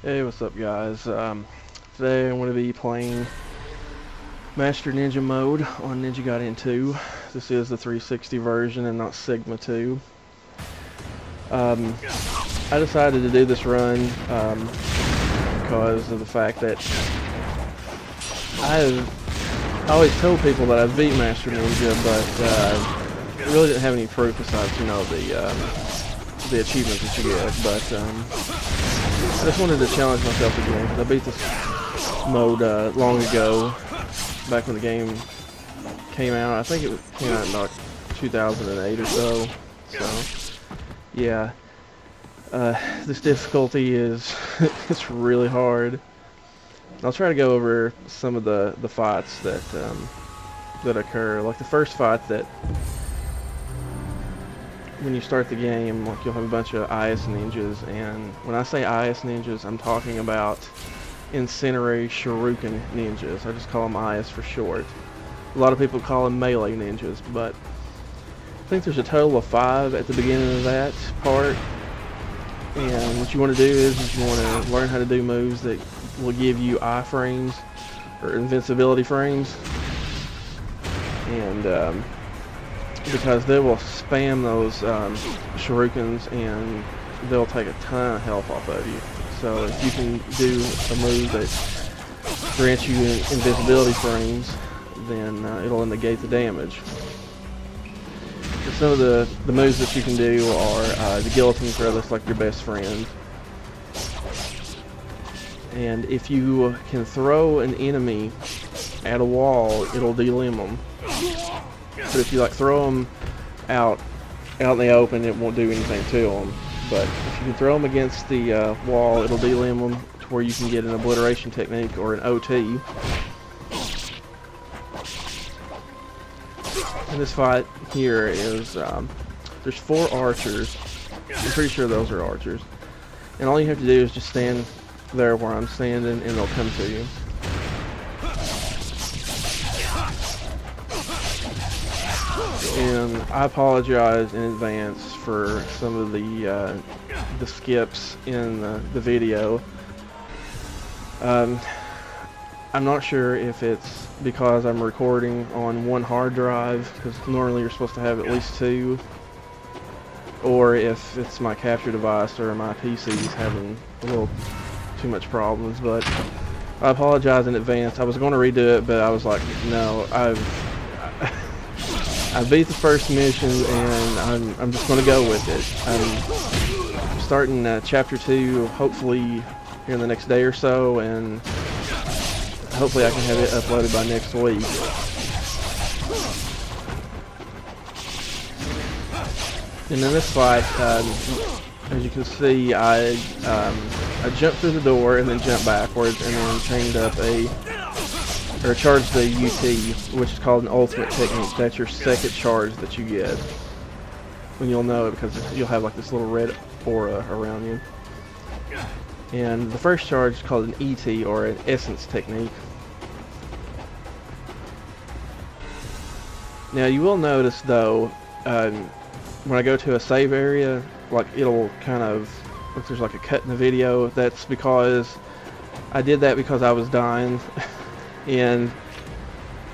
Hey, what's up, guys? Today I'm going to be playing Master Ninja mode on Ninja Gaiden 2. This is the 360 version and not Sigma 2. I decided to do this run because of the fact that I always tell people that I've beat Master Ninja, but I really didn't have any proof besides, the achievements that you get. But I just wanted to challenge myself again, because I beat this mode long ago, back when the game came out. I think it came out in like 2008 or so. So, yeah. This difficulty is it's really hard. I'll try to go over some of the fights that that occur. Like the first fight, that when you start the game, like you'll have a bunch of IS ninjas, and when I say IS ninjas, I'm talking about Incendiary Shuriken ninjas. I just call them IS for short. A lot of people call them melee ninjas, but I think there's a total of 5 at the beginning of that part. And what you want to do is you want to learn how to do moves that will give you iframes, or invincibility frames, and because they will spam those shurikens and they'll take a ton of health off of you. So if you can do a move that grants you invisibility frames, then it'll negate the damage. Some of the moves that you can do are the guillotine throw. That's like your best friend. And if you can throw an enemy at a wall, it'll delimb them. But if you throw them out in the open, it won't do anything to them. But if you can throw them against the wall, it'll delimb them to where you can get an obliteration technique or an OT. And this fight here is, there's 4 archers. I'm pretty sure those are archers. And all you have to do is just stand there where I'm standing and they'll come to you. And I apologize in advance for some of the skips in the video. I'm not sure if it's because I'm recording on one hard drive, because normally you're supposed to have at least 2, or if it's my capture device or my PC's having a little too much problems. But I apologize in advance. I was going to redo it, but I was like, no, I beat the first mission, and I'm just going to go with it. I'm starting chapter 2 hopefully here in the next day or so, and hopefully I can have it uploaded by next week. And in this fight, as you can see, I jumped through the door and then jumped backwards, and then chained up charged the UT, which is called an ultimate technique. That's your second charge that you get. When you'll know it, because you'll have like this little red aura around you. And the first charge is called an ET, or an essence technique. Now you will notice though, when I go to a save area, like it'll kind of, if there's like a cut in the video, that's because I did that because I was dying. And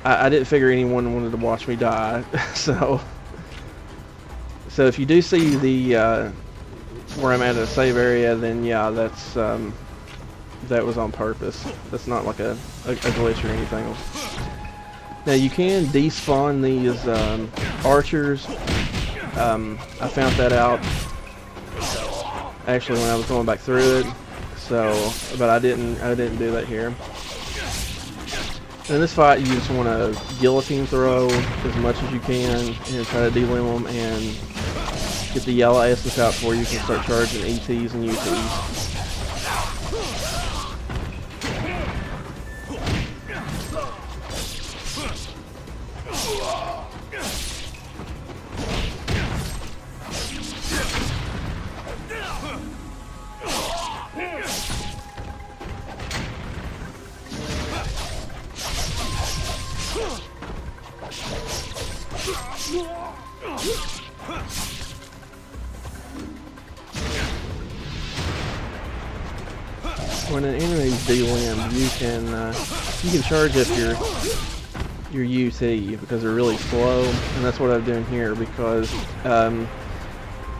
I didn't figure anyone wanted to watch me die. so if you do see the where I'm at a save area, then yeah, that's that was on purpose. That's not like a glitch or anything. Now you can despawn these archers. I found that out actually when I was going back through it. So, but I didn't do that here. In this fight, you just want to guillotine throw as much as you can and try to delimb them and get the yellow essence out before you can start charging ETs and UTs. when an enemy's de-limbed, you can charge up your UT because they're really slow, and that's what I'm doing here because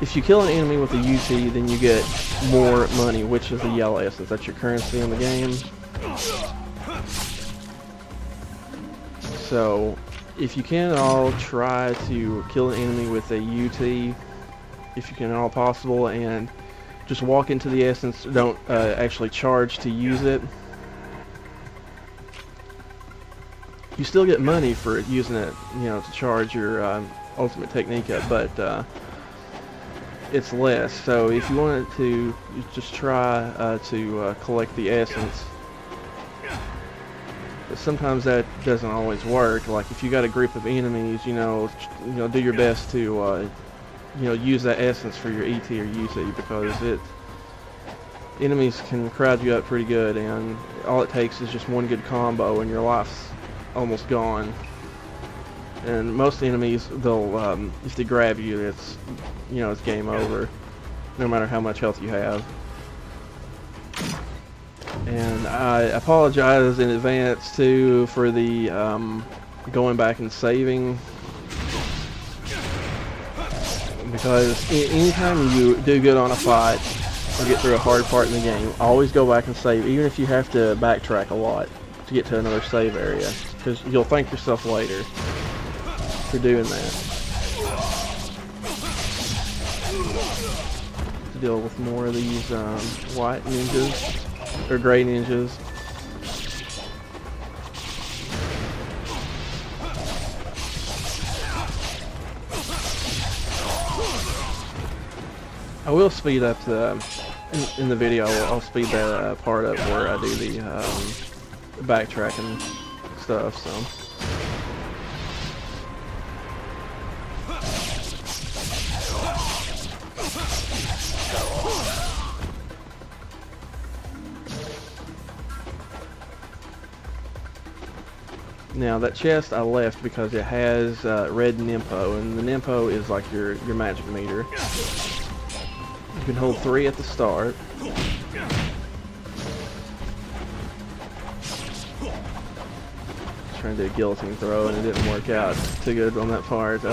if you kill an enemy with a UT, then you get more money, which is the yellow essence. That's your currency in the game. So if you can at all, try to kill an enemy with a UT if you can at all possible, and just walk into the essence. Don't actually charge to use it. You still get money for using it, you know, to charge your ultimate technique up, but it's less. So if you wanted to, you just try to collect the essence. But sometimes that doesn't always work. Like if you got a group of enemies, you know, do your best to use that essence for your ET or UT, because enemies can crowd you up pretty good, and all it takes is just one good combo and your life's almost gone. And most enemies, they'll if they grab you, it's game over, no matter how much health you have. And I apologize in advance too for the going back and saving, because anytime you do good on a fight or get through a hard part in the game, always go back and save, even if you have to backtrack a lot to get to another save area, because you'll thank yourself later for doing that. To deal with more of these white ninjas or gray ninjas. I will speed up in the video. I'll speed that part up where I do the backtracking stuff. So. Now that chest I left because it has red Nimpo, and the Nimpo is like your magic meter. You can hold 3 at the start. Trying to do a guillotine throw and it didn't work out too good on that part. To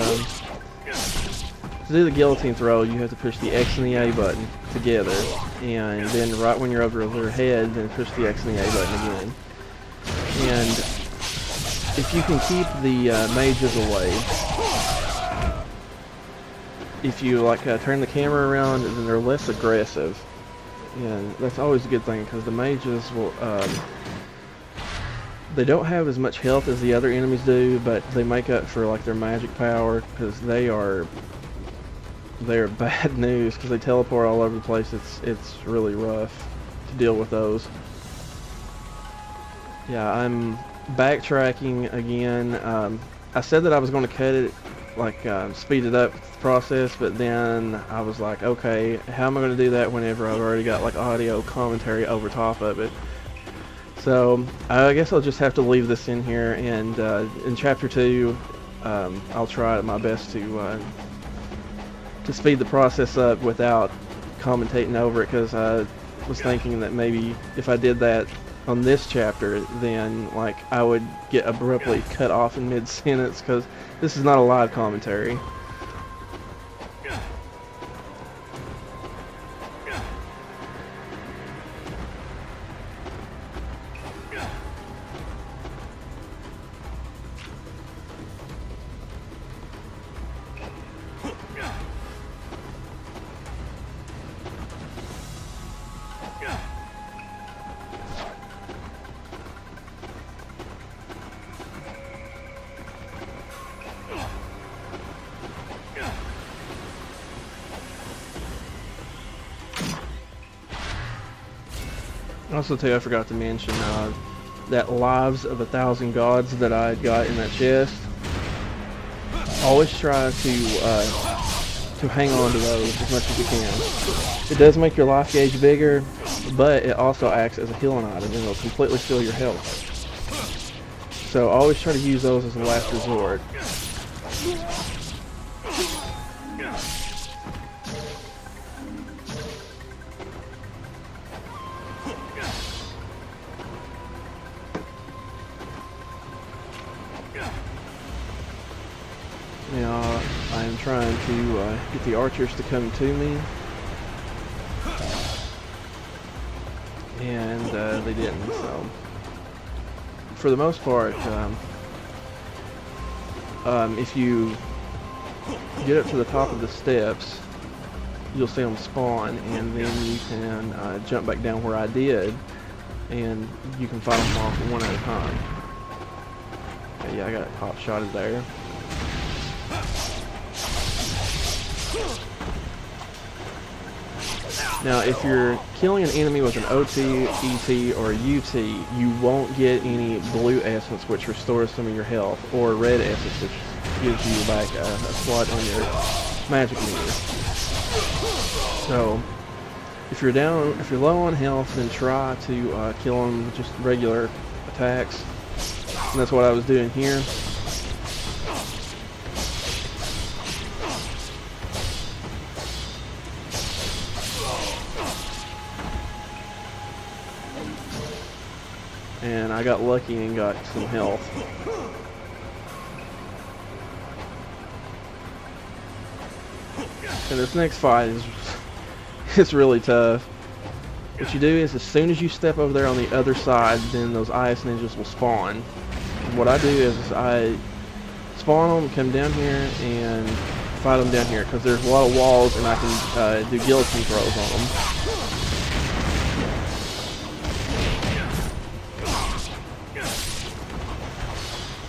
do the guillotine throw, you have to push the X and the A button together, and then right when you're over their head, then push the X and the A button again. And if you can keep the mages away, if you turn the camera around, then they're less aggressive, and that's always a good thing, because the mages will they don't have as much health as the other enemies do, but they make up for their magic power, because they are bad news, because they teleport all over the place. It's really rough to deal with those. Yeah, I'm backtracking again. I said that I was going to cut it, speed it up the process, but then I was like, okay, how am I going to do that whenever I've already got audio commentary over top of it? So I guess I'll just have to leave this in here, and in chapter 2 I'll try my best to speed the process up without commentating over it, because I was thinking that maybe if I did that on this chapter, then I would get abruptly cut off in mid-sentence, because this is not a live commentary. Also too, I forgot to mention that Lives of 1,000 Gods that I got in that chest. Always try to hang on to those as much as you can. It does make your life gauge bigger, but it also acts as a healing item, and it'll completely fill your health. So always try to use those as a last resort. trying to get the archers to come to me, and they didn't. So, for the most part, if you get up to the top of the steps, you'll see them spawn, and then you can jump back down where I did, and you can fight them off one at a time. Okay, yeah, I got top shotted there. Now, if you're killing an enemy with an OT, ET, or UT, you won't get any blue essence, which restores some of your health, or red essence, which gives you back a slot on your magic meter. So, if you're low on health, then try to kill them with just regular attacks. And that's what I was doing here. And I got lucky and got some health. And this next fight is it's really tough. What you do is, as soon as you step over there on the other side, then those IS ninjas will spawn. And what I do is I spawn them, come down here, and fight them down here, because there's a lot of walls, and I can do guillotine throws on them.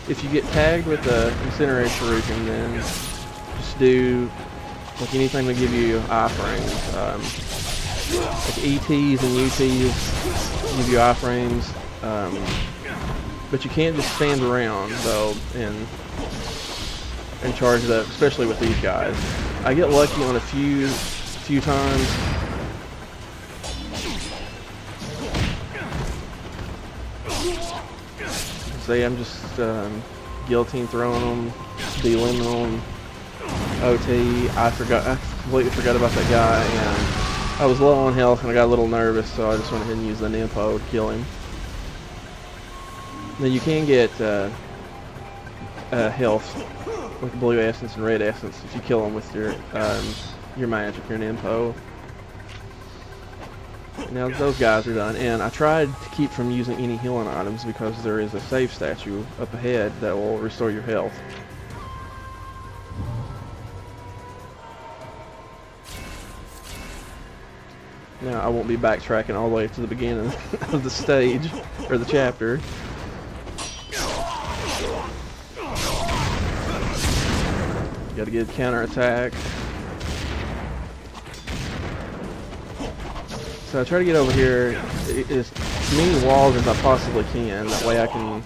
If you get tagged with the incinerator shuriken, then just do like anything to give you iframes. Like ETs and UTs give you iframes, but you can't just stand around though and charge it up, especially with these guys. I get lucky on a few times. See, I'm just guillotine throwing them, de-limbing them, OT. I completely forgot about that guy, and I was low on health and I got a little nervous, so I just went ahead and used the Nimpo to kill him. Now you can get health with blue essence and red essence if you kill them with your magic, your Nimpo. Now those guys are done, and I tried to keep from using any healing items because there is a save statue up ahead that will restore your health. Now I won't be backtracking all the way to the beginning of the stage, or the chapter. Got a good counterattack. So I try to get over here as many walls as I possibly can. That way I can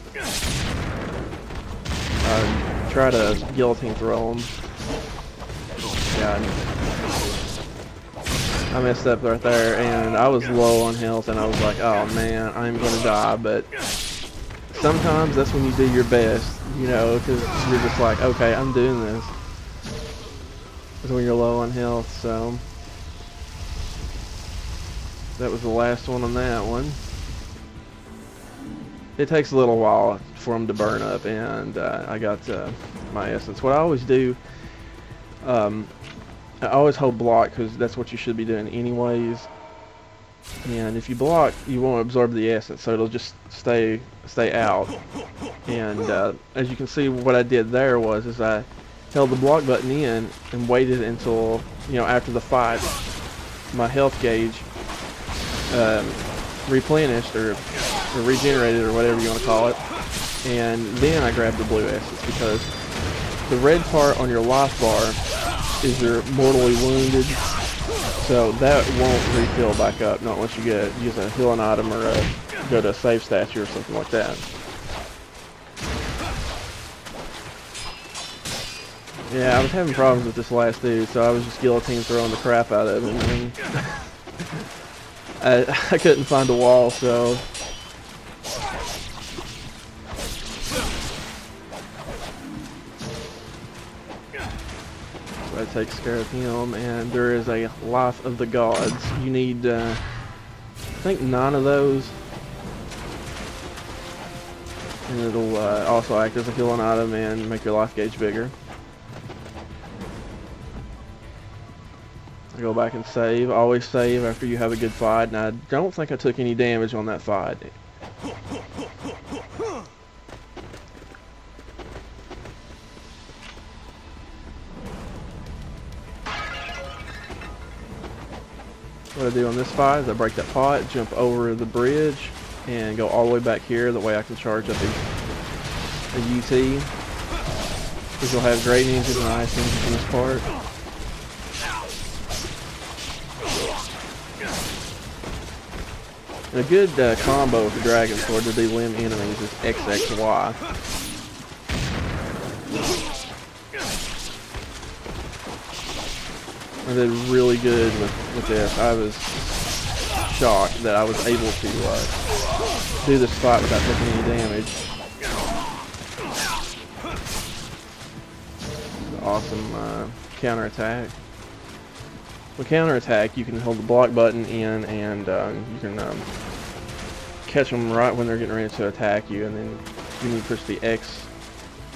try to guillotine throw them. Yeah, I messed up right there, and I was low on health, and I was like, oh man, I'm gonna die. But sometimes that's when you do your best, you know, because you're just like, okay, I'm doing this. That's when you're low on health, so. That was the last one on that one. It takes a little while for them to burn up, and I got my essence. What I always do, I always hold block, because that's what you should be doing anyways. And if you block, you won't absorb the essence, so it'll just stay out. And as you can see, what I did there is I held the block button in and waited until, you know, after the fight, my health gauge replenished or regenerated, or whatever you want to call it, and then I grabbed the blue essence, because the red part on your life bar is your mortally wounded, so that won't refill back up, not once you use a healing item or go to a save statue or something like that. Yeah, I was having problems with this last dude, so I was just guillotine throwing the crap out of him. And I couldn't find a wall, so that takes care of him. And there is a Life of the Gods. You need, I think, 9 of those, and it'll also act as a healing item and make your life gauge bigger. Go back and save. Always save after you have a good fight, and I don't think I took any damage on that fight. What I do on this fight is I break that pot, jump over the bridge, and go all the way back here. That way I can charge up a UT. Because you'll have great ninjas and ice ninjas in this part. And a good combo with the Dragon Sword to do limb enemies is XXY. I did really good with this. I was shocked that I was able to do this fight without taking any damage. Awesome counterattack. With counterattack, you can hold the block button in and you can catch them right when they're getting ready to attack you, and then you need to push the X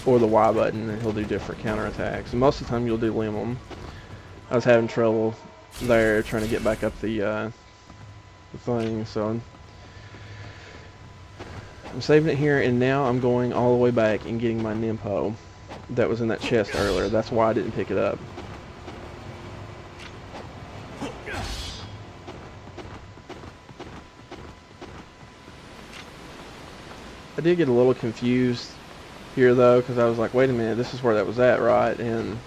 or the Y button and he'll do different counterattacks. And most of the time you'll do limb them. I was having trouble there trying to get back up the thing, so I'm saving it here, and now I'm going all the way back and getting my Nimpo that was in that chest earlier. That's why I didn't pick it up. I did get a little confused here though, because I was like, wait a minute, this is where that was at, right? And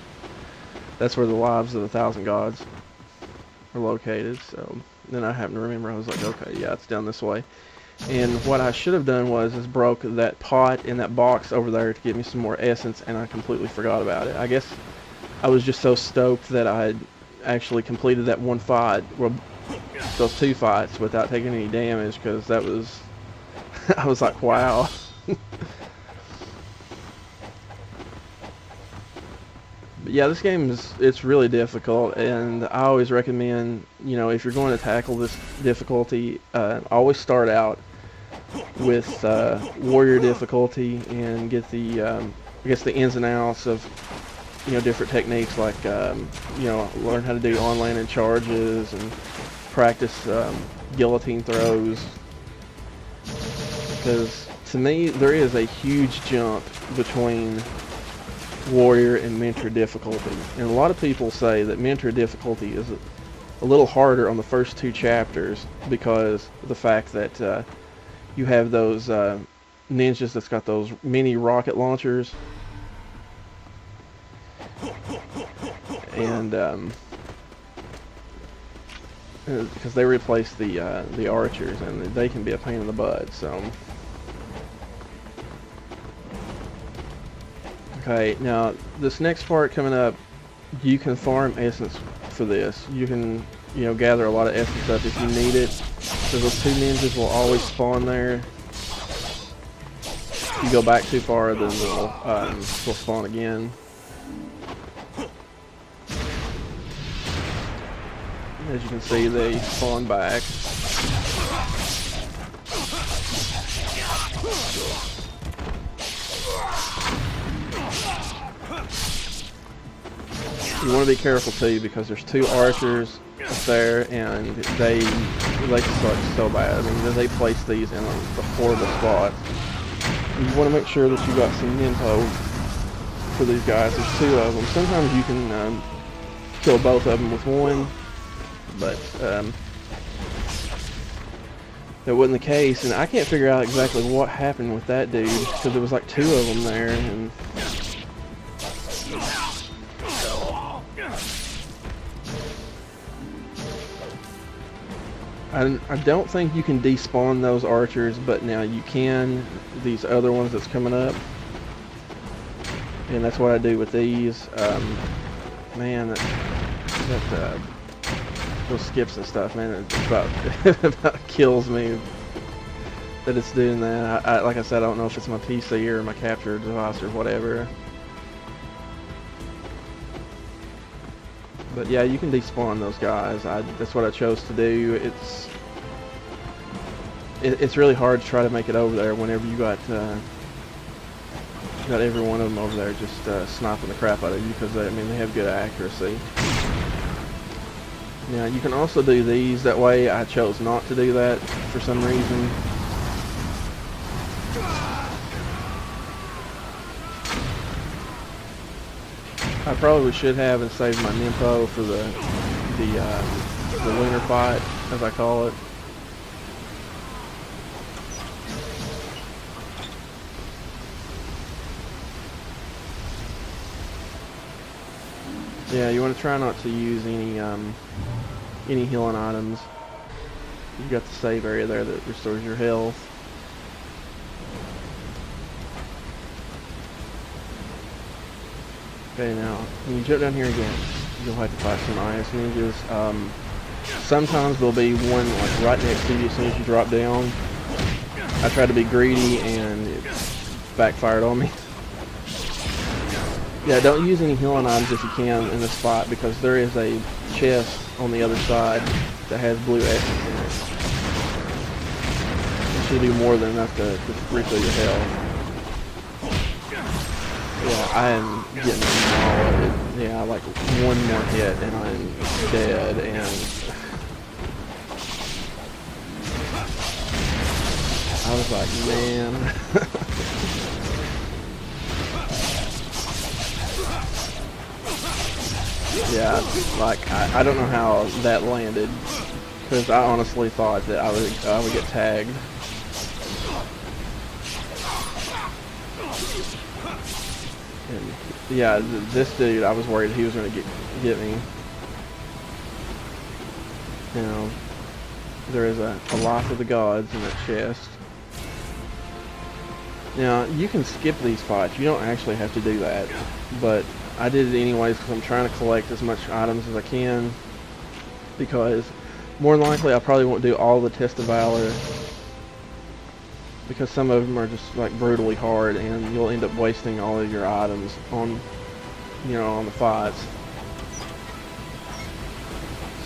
that's where the lives of the 1,000 gods are located. So then I happened to remember, I was like, okay, yeah, it's down this way. And what I should have done was broke that pot in that box over there to get me some more essence, and I completely forgot about it. I guess I was just so stoked that I had actually completed that one fight, well, those two fights without taking any damage, because that was, I was like, wow. But yeah, this game it's really difficult, and I always recommend, you know, if you're going to tackle this difficulty, always start out with warrior difficulty and get the I guess the ins and outs of, you know, different techniques, like you know, learn how to do on-landing charges and practice guillotine throws. Because to me, there is a huge jump between warrior and mentor difficulty, and a lot of people say that mentor difficulty is a little harder on the first two chapters because of the fact that you have those ninjas that's got those mini rocket launchers, and because they replace the archers, and they can be a pain in the butt. So okay, now this next part coming up, you can farm essence for this. You can, you know, gather a lot of essence up if you need it. So those two ninjas will always spawn there. If you go back too far, then they'll spawn again. As you can see, they spawn back. You want to be careful too, because there's two archers up there, and they suck so bad. I mean, they place these in the horrible spots. You want to make sure that you got some info for these guys. There's two of them. Sometimes you can kill both of them with one, but that wasn't the case. And I can't figure out exactly what happened with that dude, because there was like two of them there, and I don't think you can despawn those archers, but now you can these other ones that's coming up, and that's what I do with these. Man, that those skips and stuff, man, it about kills me that it's doing that. Like I said, I don't know if it's my PC or my capture device or whatever. But yeah, you can despawn those guys. That's what I chose to do. It's really hard to try to make it over there whenever you got every one of them over there just sniping the crap out of you, because I mean, they have good accuracy. Now you can also do these. That way I chose not to do that for some reason. I probably should have and saved my Nympho for the lunar fight, as I call it. Yeah, you want to try not to use any healing items. You've got the save area there that restores your health. Okay, now when you jump down here again, you'll have to fight some ice ninjas. Sometimes there'll be one like right next to you as soon as you drop down. I tried to be greedy and it backfired on me. Yeah, don't use any healing items if you can in this fight, because there is a chest on the other side that has blue essence in it. It should do more than enough to refill your health. Yeah, I am getting mauled. Yeah, like one more hit and I'm dead, and I was like, man. Yeah, like I don't know how that landed, because I honestly thought that I would get tagged. And yeah, this dude, I was worried he was going to get me. You know, there is a Life of the Gods in that chest. Now, you can skip these fights. You don't actually have to do that, but I did it anyways because I'm trying to collect as much items as I can, because more than likely I probably won't do all the Test of Valor, because some of them are just like brutally hard and you'll end up wasting all of your items on, you know, on the fights.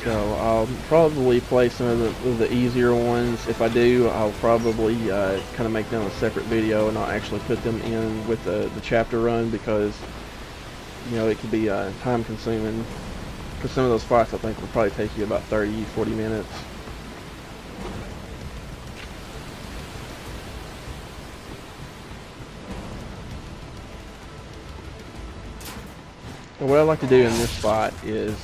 So I'll probably play some of the easier ones. If I do, I'll probably kind of make them a separate video and not actually put them in with the chapter run, because you know, it could be time consuming, because some of those fights I think will probably take you about 30-40 minutes. And what I like to do in this fight is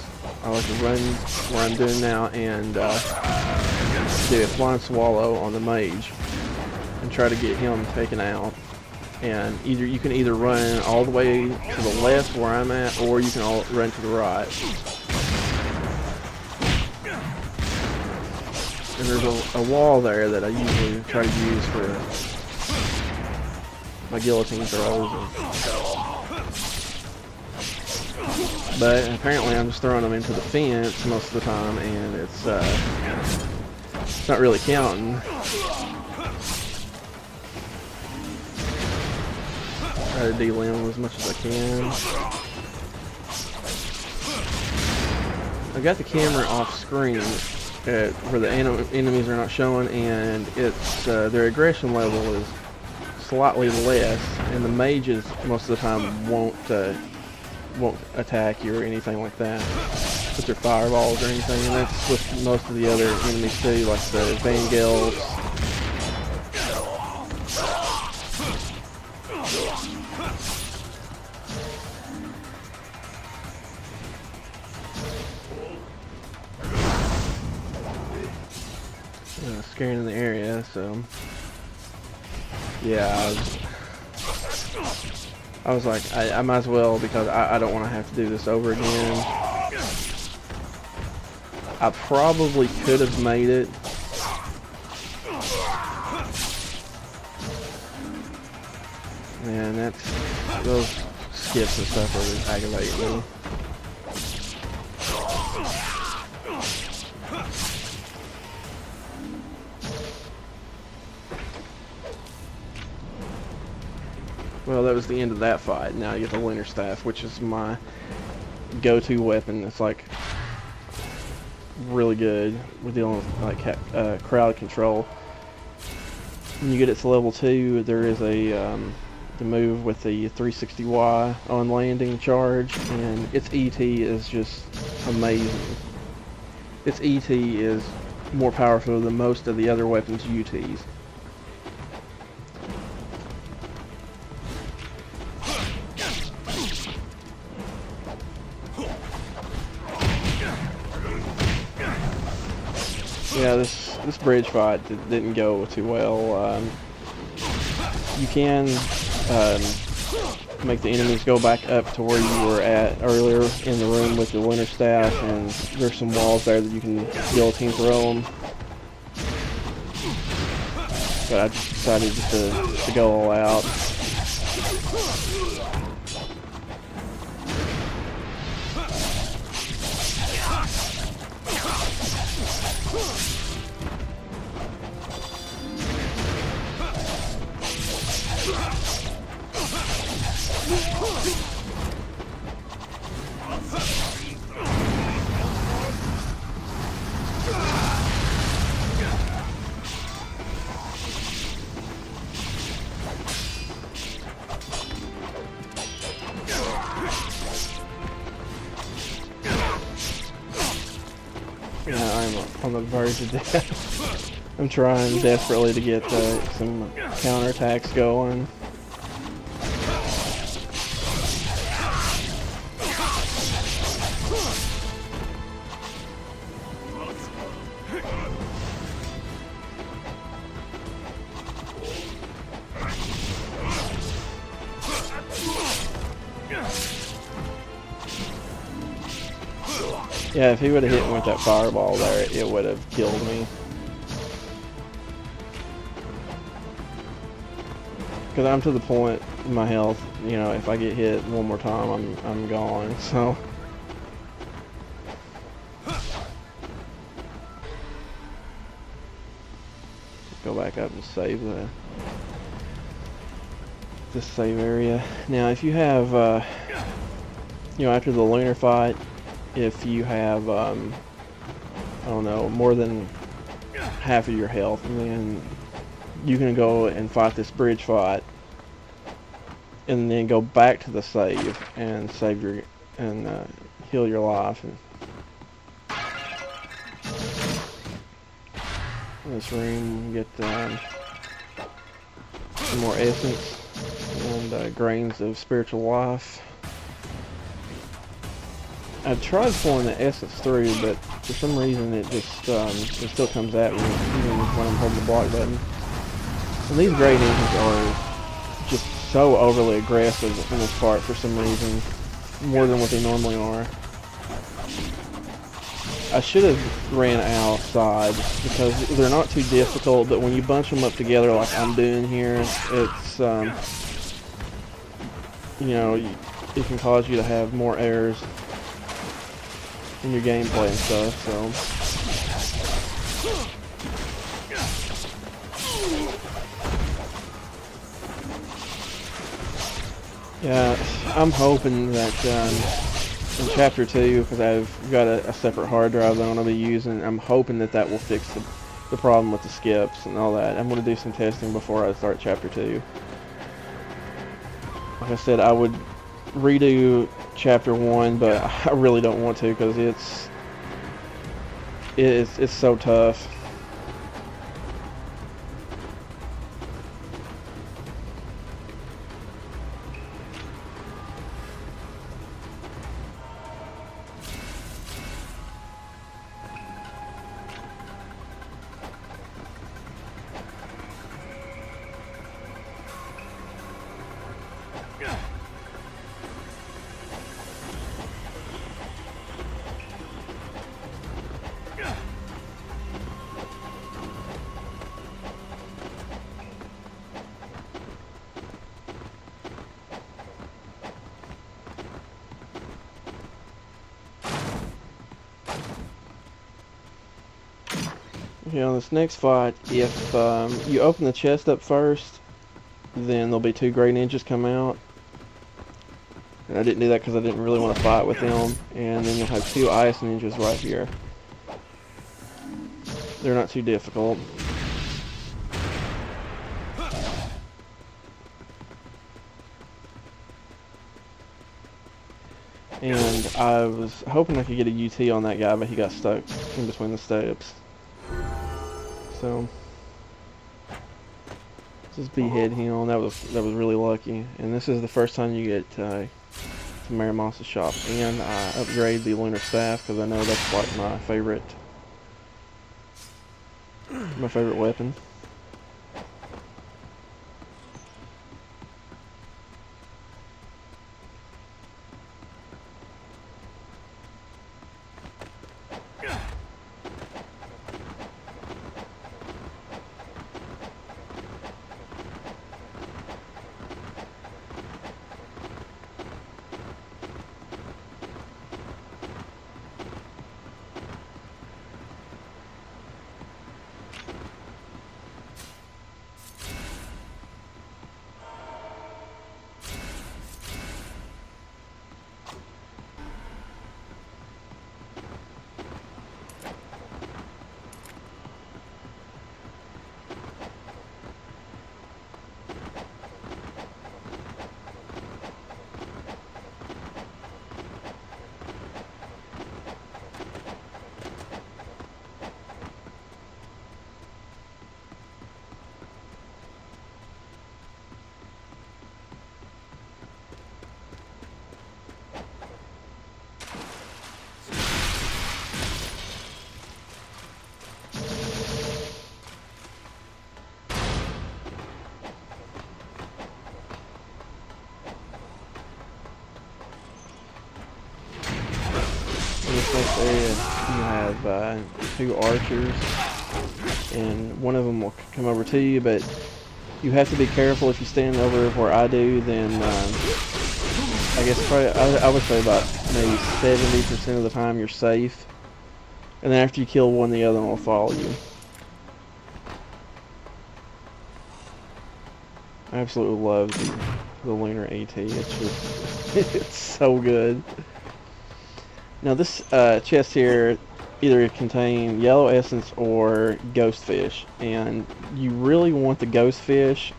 I like to run where I'm doing now and do a flying swallow on the mage and try to get him taken out. And you can either run all the way to the left where I'm at, or you can run to the right. And there's a wall there that I usually try to use for my guillotine throws. But apparently I'm just throwing them into the fence most of the time, and it's not really counting. Try to delim as much as I can. I got the camera off screen where the enemies are not showing, and it's their aggression level is slightly less, and the mages most of the time won't attack you or anything like that with their fireballs or anything, and that's with most of the other enemies too, like the Vangelts. Scaring in the area, so yeah, I was like, I might as well, because I don't want to have to do this over again. I probably could have made it. Man, those skips and stuff are aggravating me. Well, that was the end of that fight. Now you get the Lunar Staff, which is my go-to weapon. It's like really good with dealing with like crowd control. When you get it to level 2, there is the move with the 360Y on landing charge, and its ET is just amazing. its ET is more powerful than most of the other weapons' UTs. Yeah, this bridge fight didn't go too well. You can make the enemies go back up to where you were at earlier in the room with the Winter Staff, and there's some walls there that you can guillotine throw them. But I just decided just to go all out. Yeah, I'm on the verge of death. I'm trying desperately to get some counterattacks going. Yeah, if he would have hit me with that fireball there, it would have killed me. Because I'm to the point in my health, you know, if I get hit one more time, I'm gone. So go back up and save this save area. Now, if you have, you know, after the lunar fight, if you have, I don't know, more than half of your health, and then you can go and fight this bridge fight, and then go back to the save and save your and heal your life. And in this room, you get some more essence and grains of spiritual life. I've tried pulling the essence through, but for some reason it just it still comes at me even when I'm holding the block button. And these Gaiden engines are just so overly aggressive in this part for some reason, more than what they normally are. I should have ran outside because they're not too difficult, but when you bunch them up together like I'm doing here, it's you know, it can cause you to have more errors in your gameplay and stuff, so. Yeah, I'm hoping that in Chapter 2, because I've got a separate hard drive that I'm going to be using, I'm hoping that that will fix the problem with the skips and all that. I'm going to do some testing before I start Chapter 2. Like I said, I would redo Chapter 1, but I really don't want to because it's so tough. Okay, on this next fight, if you open the chest up first, then there'll be 2 Grey Ninjas come out. And I didn't do that because I didn't really want to fight with them. And then you'll have 2 Ice Ninjas right here. They're not too difficult. And I was hoping I could get a UT on that guy, but he got stuck in between the steps. So just behead him. That was really lucky. And this is the first time you get to Marimon's shop. And I upgrade the lunar staff because I know that's like my favorite weapon. In this next area, you have 2 archers, and one of them will come over to you, but you have to be careful. If you stand over where I do, then I guess probably, I would say about maybe 70% of the time you're safe. And then after you kill one, the other one will follow you. I absolutely love the lunar AT. It's just, it's so good. Now this chest here either contain yellow essence or ghost fish, and you really want the ghost fish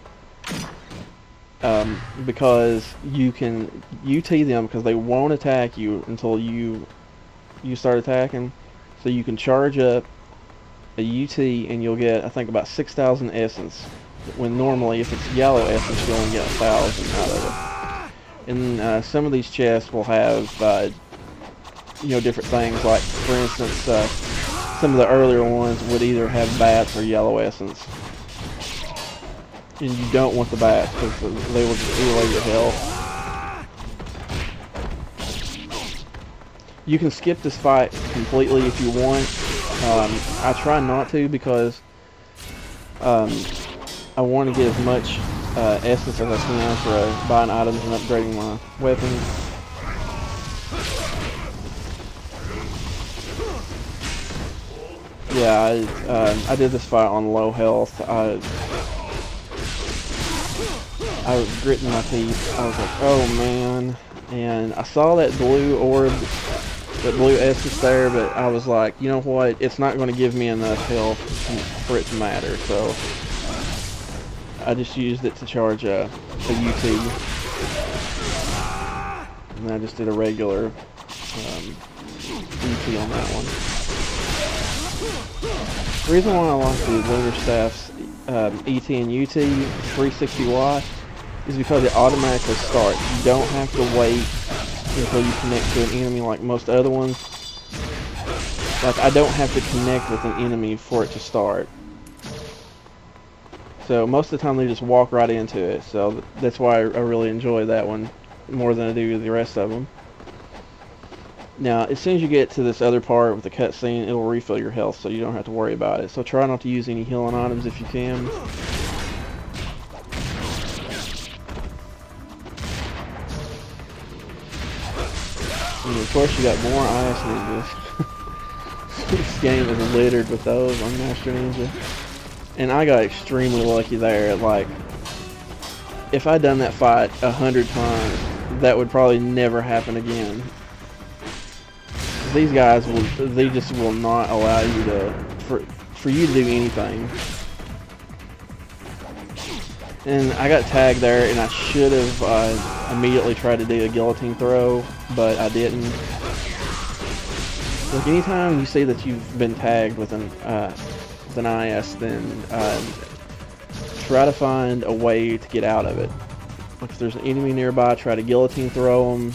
because you can UT them because they won't attack you until you start attacking. So you can charge up a UT and you'll get, I think, about 6,000 essence, when normally if it's yellow essence you only get 1,000 out of it. And some of these chests will have you know, different things, like for instance some of the earlier ones would either have bats or yellow essence, and you don't want the bats because they will just eat away your health. You can skip this fight completely if you want. I try not to because I want to get as much essence as I can for buying items and upgrading my weapons. Yeah, I did this fight on low health. I was gritting my teeth. I was like, oh man. And I saw that blue orb, that blue essence there, but I was like, you know what? It's not going to give me enough health for it to matter. So I just used it to charge a UT. And I just did a regular UT on that one. The reason why I like the lunar staff's ET and UT 360 watt is because it automatically starts. You don't have to wait until you connect to an enemy like most other ones. Like, I don't have to connect with an enemy for it to start. So most of the time they just walk right into it. So that's why I really enjoy that one more than I do the rest of them. Now, as soon as you get to this other part with the cutscene, it'll refill your health, so you don't have to worry about it. So try not to use any healing items if you can. And of course, you got more ice ninjas. This game is littered with those on Master Ninja. And I got extremely lucky there. Like, if I'd done that fight 100 times, that would probably never happen again. These guys they just will not allow you to, for you to do anything. And I got tagged there, and I should have immediately tried to do a guillotine throw, but I didn't. Like, anytime you see that you've been tagged with an IS, then try to find a way to get out of it. Like, if there's an enemy nearby, try to guillotine throw them.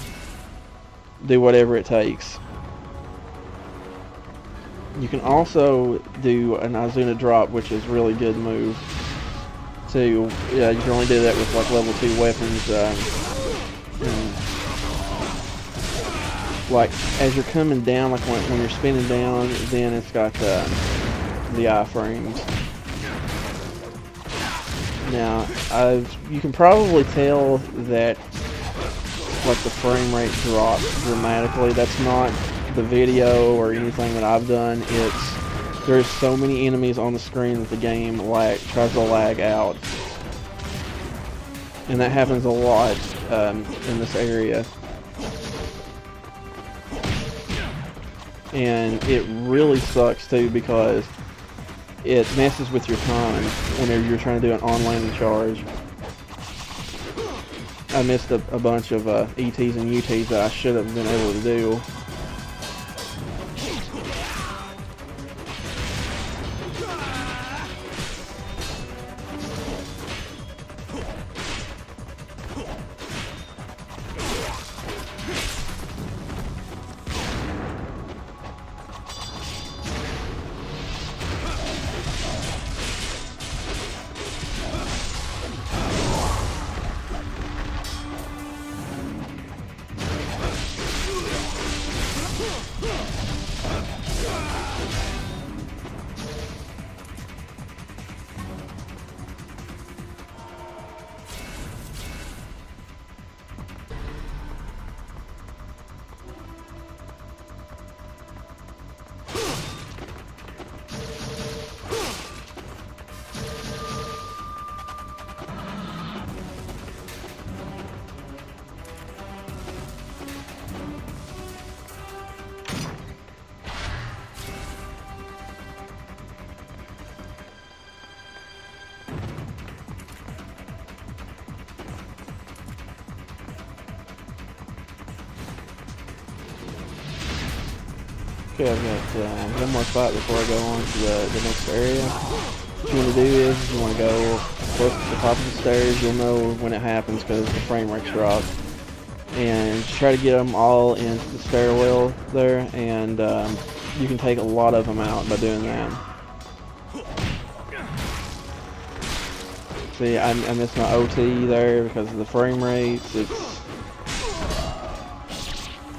Do whatever it takes. You can also do an Azuna drop, which is a really good move. So yeah, you can only do that with like level 2 weapons. Like as you're coming down, like when you're spinning down, then it's got the iframes. Now you can probably tell that like the frame rate drops dramatically. That's not the video or anything that I've done. There's so many enemies on the screen that the game tries to lag out, and that happens a lot in this area. And it really sucks too, because it messes with your time whenever you're trying to do an on-landing charge. I missed a bunch of ETs and UTs that I should have been able to do. Okay, I've got one more spot before I go on to the next area. What you want to do is you want to go close to the top of the stairs. You'll know when it happens because the frame rate's dropped. And just try to get them all into the stairwell there, and you can take a lot of them out by doing that. See, I missed my OT there because of the frame rates.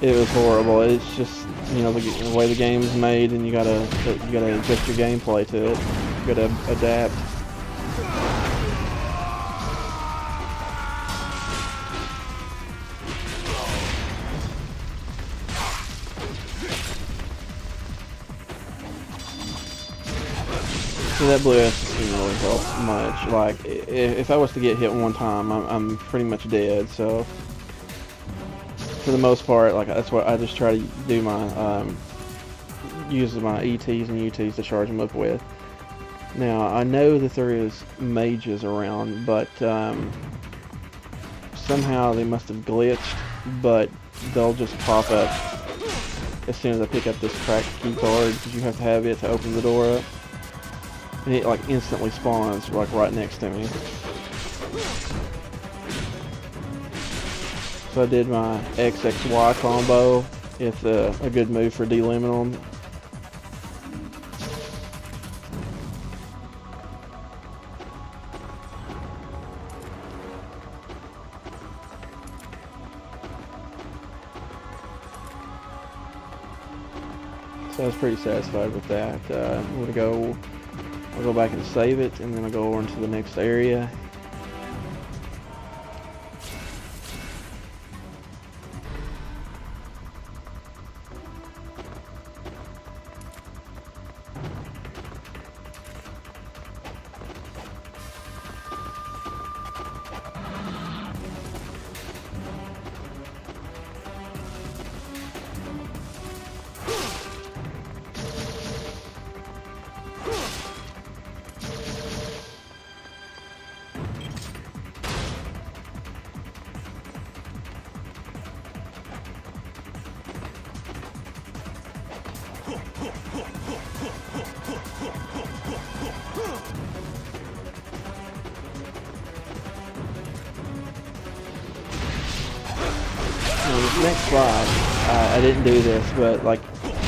It was horrible. It's just, you know, the way the game's made, and you gotta adjust your gameplay to it. You gotta adapt. So that blue S didn't really help much. Like, if I was to get hit one time, I'm pretty much dead. So for the most part, like, that's what I just try to do my use my ETs and UTs to charge them up with. Now I know that there is mages around, but somehow they must have glitched. But they'll just pop up as soon as I pick up this cracked key card, because you have to have it to open the door up. And it like instantly spawns like right next to me. So I did my XXY combo. It's a good move for delimiting them. So I was pretty satisfied with that. I'll go back and save it, and then I'll go over into the next area. next fight, I didn't do this, but like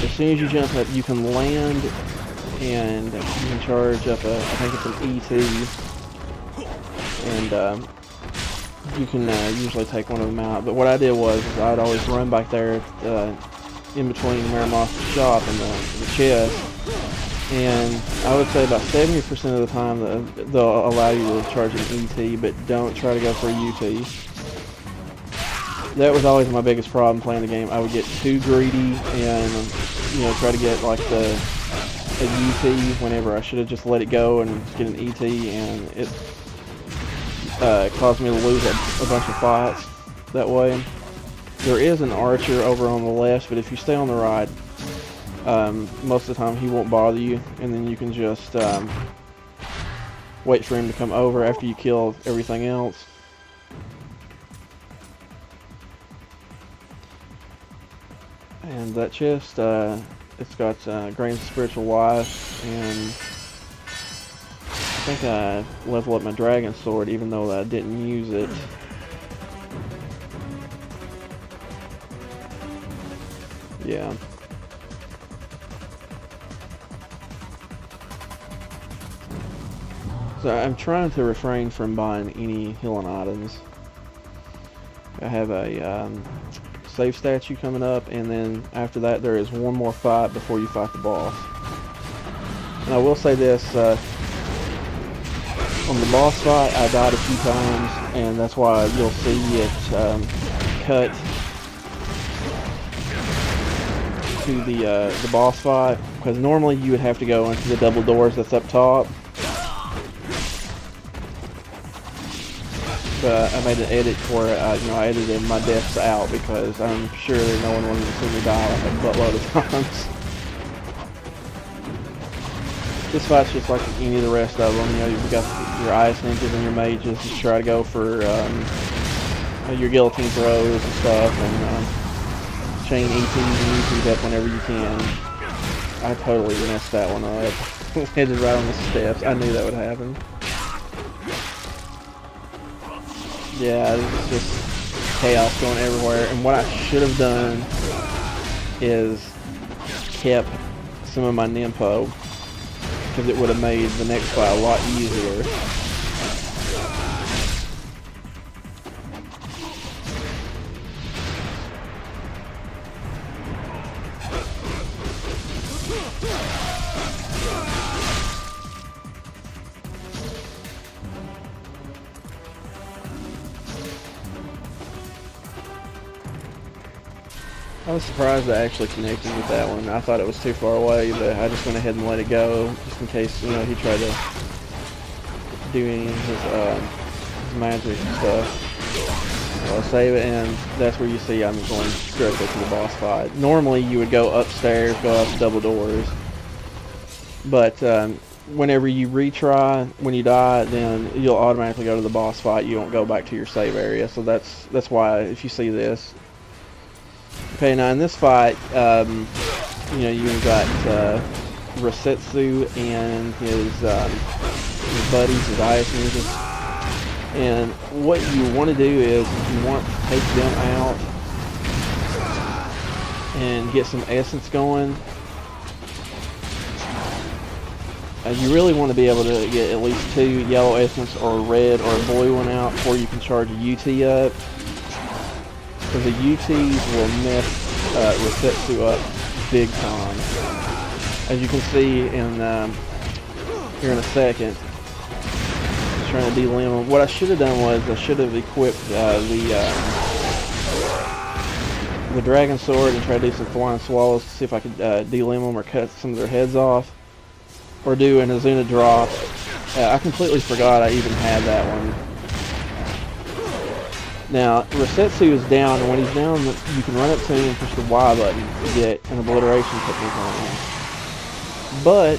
as soon as you jump up, you can land and you can charge up a, I think it's an ET, and you can usually take one of them out. But what I did was I'd always run back there in between Miramoth's shop and the chest, and I would say about 70% of the time they'll allow you to charge an ET, but don't try to go for a UT. That was always my biggest problem playing the game. I would get too greedy and try to get like a UT whenever I should have just let it go and just get an ET, and it caused me to lose a bunch of fights that way. There is an archer over on the left, but if you stay on the right, most of the time he won't bother you, and then you can just wait for him to come over after you kill everything else. And that chest, it's got grains of spiritual life, and I think I leveled up my dragon sword even though I didn't use it. Yeah. So I'm trying to refrain from buying any healing items. I have a save statue coming up, and then after that there is one more fight before you fight the boss. And I will say this, on the boss fight I died a few times, and that's why you'll see it cut to the boss fight, because normally you would have to go into the double doors that's up top. But I made an edit for it. I edited my deaths out because I'm sure no one wanted to see me die like a buttload of times. This fight's just like any of the rest of them. You've got your ice ninjas and your mages. Just try to go for your guillotine throws and stuff, and chain ETs and UTs up whenever you can. I totally messed that one up. Landed right on the steps. I knew that would happen. Yeah, it's just chaos going everywhere. And what I should have done is kept some of my Nimpo, because it would have made the next fight a lot easier. I was surprised I actually connected with that one. I thought it was too far away, but I just went ahead and let it go, just in case, he tried to do any of his magic and stuff. So I'll save it, and that's where you see I'm going directly to the boss fight. Normally you would go upstairs, go up double doors, but whenever you retry, when you die, then you'll automatically go to the boss fight. You won't go back to your save area, so that's why if you see this. Okay, now in this fight, you've got Rosetsu and his buddies, his ice ninjas. And what you want to do is you want to take them out and get some essence going. You really want to be able to get at least 2 yellow essence or a red or a blue one out before you can charge a UT up. Because the UTs will mess Rosetsu up big time. As you can see in here in a second, trying to delimb them. What I should have done was I should have equipped the dragon sword and tried to do some flying swallows to see if I could delimb them or cut some of their heads off, or do an Azuna drop. I completely forgot I even had that one. Now, Rosetsu is down, and when he's down, you can run up to him and push the Y button to get an obliteration technique on him. But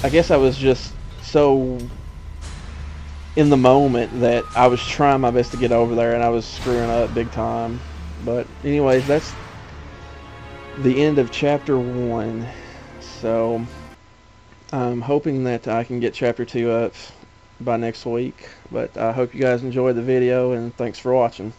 I guess I was just so in the moment that I was trying my best to get over there, and I was screwing up big time. But anyways, that's the end of chapter 1. So I'm hoping that I can get chapter 2 up by next week, but I hope you guys enjoyed the video, and thanks for watching.